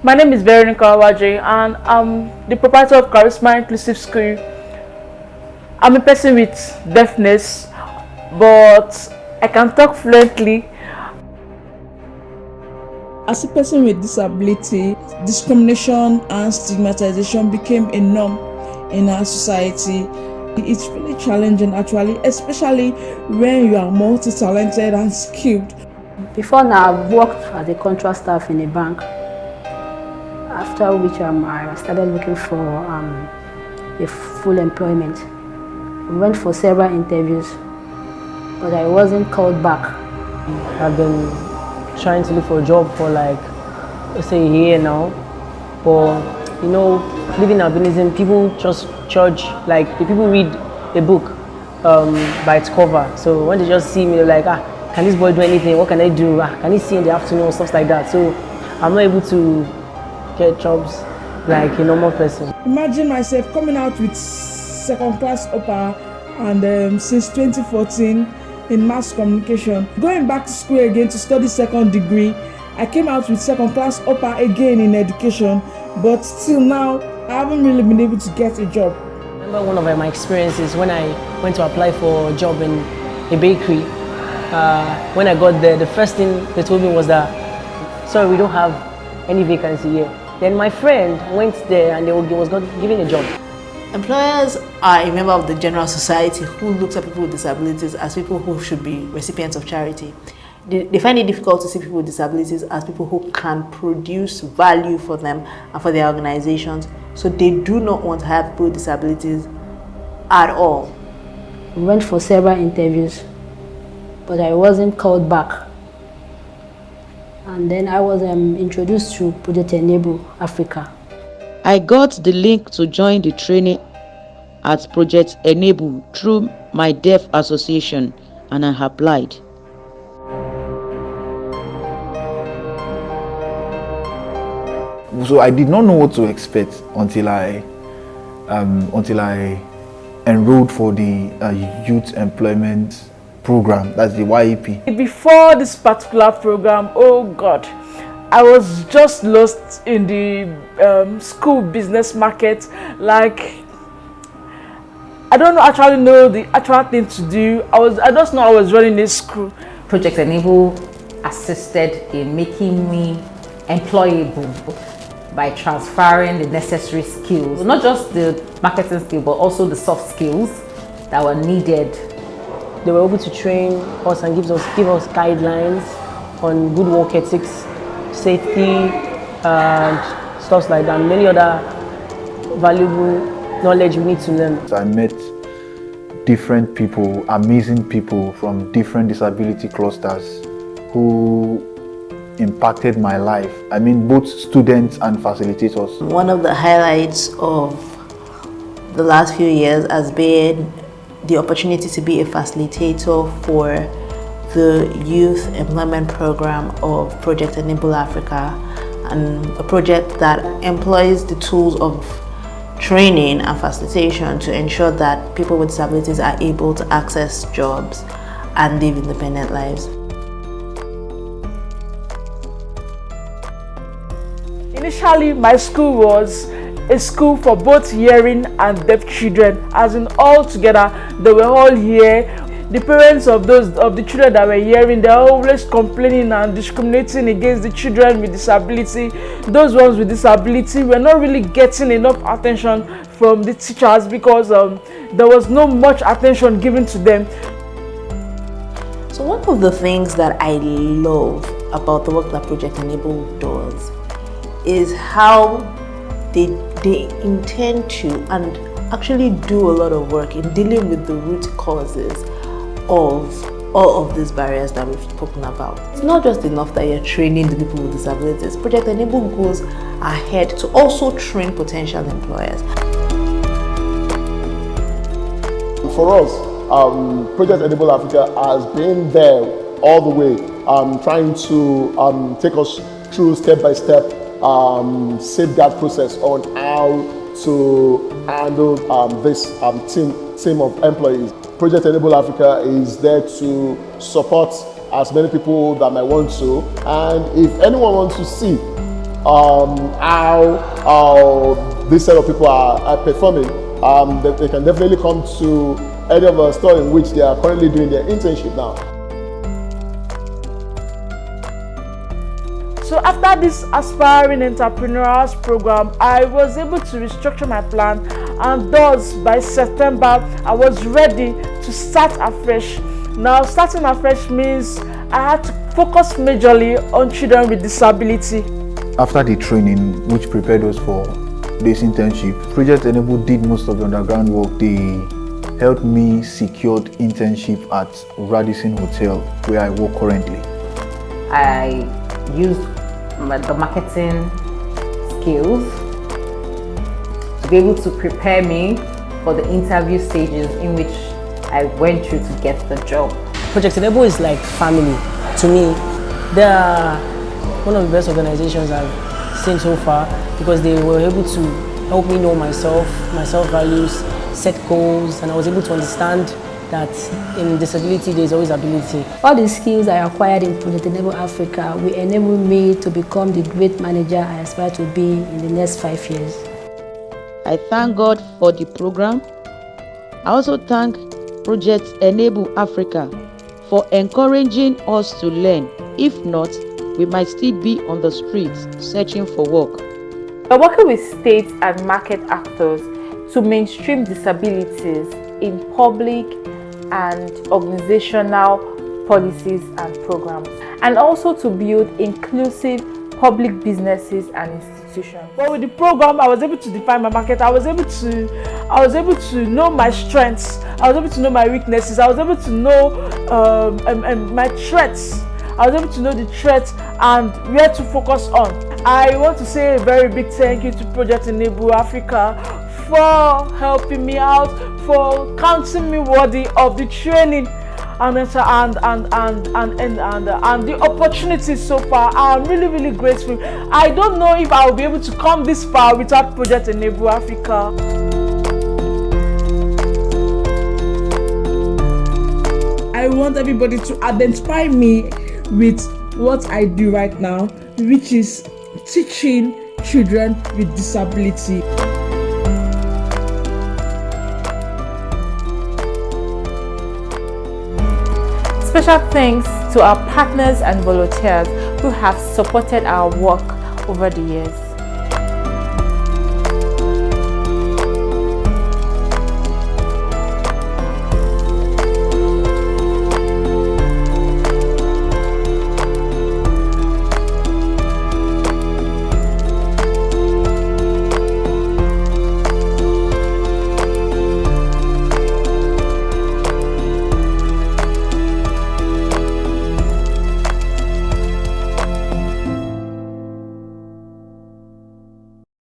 My name is Vere and I'm the proprietor of Charisma Inclusive School. I'm a person with deafness, but I can talk fluently. As a person with disability, discrimination and stigmatization became a norm in our society. It's really challenging actually, especially when you are multi-talented and skilled. Before now, I've worked as a contract staff in a bank, after which I started looking for a full employment. I went for several interviews, but I wasn't called back. I've been trying to look for a job for like, let's say a year now, but you know, living albinism, people just judge, like the people read a book by its cover. So when they just see me, they're like, can this boy do anything? What can I do? Can he see in the afternoon? Stuff like that. So I'm not able to get jobs like a normal person. Imagine myself coming out with second class upper and since 2014 in mass communication. Going back to school again to study second degree, I came out with second class upper again in education, but still now I haven't really been able to get a job. I remember one of my experiences when I went to apply for a job in a bakery. When I got there, the first thing they told me was that, sorry, we don't have any vacancy here. Then my friend went there and was given a job. Employers are a member of the general society who looks at people with disabilities as people who should be recipients of charity. They find it difficult to see people with disabilities as people who can produce value for them and for their organizations. So they do not want to have people with disabilities at all. We went for several interviews, but I wasn't called back. And then I was introduced to Project Enable Africa. I got the link to join the training at Project Enable through my deaf association, and I applied. So I did not know what to expect until I enrolled for the youth employment program, that's the YEP. Before this particular program, oh God, I was just lost in the school business market. Like, I don't actually know the actual thing to do. I just know I was running a school. Project Enable assisted in making me employable by transferring the necessary skills, not just the marketing skill, but also the soft skills that were needed. They were able to train us and give us guidelines on good work ethics, safety, and stuff like that, and many other valuable knowledge we need to learn. So I met different people, amazing people from different disability clusters who impacted my life. I mean, both students and facilitators. One of the highlights of the last few years has been the opportunity to be a facilitator for the youth employment program of Project Enable Africa, and a project that employs the tools of training and facilitation to ensure that people with disabilities are able to access jobs and live independent lives. Initially, my school was a school for both hearing and deaf children, as in all together they were all here. The parents of the children that were hearing, they're always complaining and discriminating against the children with disability. Those ones with disability were not really getting enough attention from the teachers because there was no much attention given to them. So one of the things that I love about the work that Project Enable does is how they intend to and actually do a lot of work in dealing with the root causes of all of these barriers that we've spoken about. It's not just enough that you're training the people with disabilities. Project Enable goes ahead to also train potential employers. For us, Project Enable Africa has been there all the way, trying to take us through step-by-step safeguard process on how to handle this team of employees. Project Enable Africa is there to support as many people that might want to, and if anyone wants to see how this set of people are performing, they can definitely come to any of our store in which they are currently doing their internship now. So after this aspiring entrepreneurs program, I was able to restructure my plan, and thus by September I was ready to start afresh. Now starting afresh means I had to focus majorly on children with disability. After the training, which prepared us for this internship, Project Enable did most of the underground work. They helped me secure internship at Radisson Hotel, where I work currently. I used the marketing skills to be able to prepare me for the interview stages in which I went through to get the job. Project Enable is like family to me. They are one of the best organizations I've seen so far because they were able to help me know myself, my self-values, set goals, and I was able to understand that in disability there's always ability. All the skills I acquired in Project Enable Africa will enable me to become the great manager I aspire to be in the next 5 years. I thank God for the program. I also thank Project Enable Africa for encouraging us to learn. If not, we might still be on the streets searching for work. We're working with state and market actors to mainstream disabilities in public and organizational policies and programs, and also to build inclusive public businesses and institutions. But with the program, I was able to define my market. I was able to know my strengths. I was able to know my weaknesses. I was able to know my threats. I was able to know the threats and where to focus on. I want to say a very big thank you to Project Enable Africa for helping me out, for counting me worthy of the training and the opportunities so far. I'm really grateful. I don't know if I will be able to come this far without Project Enable Africa. I want everybody to identify me with what I do right now, which is teaching children with disability. Special thanks to our partners and volunteers who have supported our work over the years.